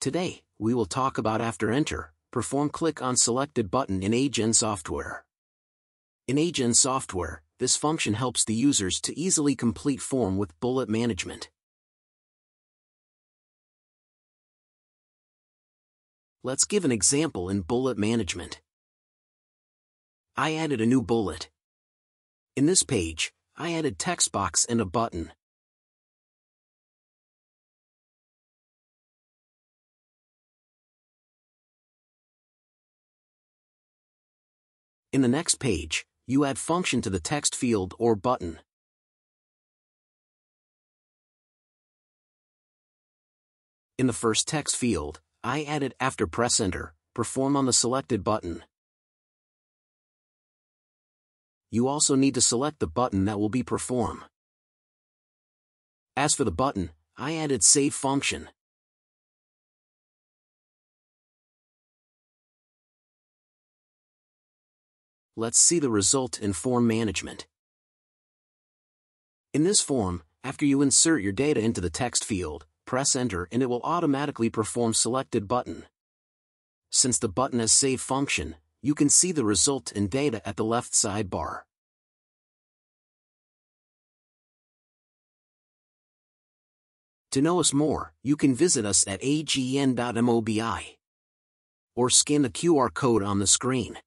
Today, we will talk about after enter, perform click on selected button in AGen Software. In AGen Software, this function helps the users to easily complete form with bullet management. Let's give an example in bullet management. I added a new bullet. In this page, I added text box and a button. In the next page, you add function to the text field or button. In the first text field, I added after press enter, perform on the selected button. You also need to select the button that will be perform. As for the button, I added save function. Let's see the result in form management. In this form, after you insert your data into the text field, press enter and it will automatically perform selected button. Since the button has save function, you can see the result in data at the left sidebar. To know us more, you can visit us at agn.mobi or scan the QR code on the screen.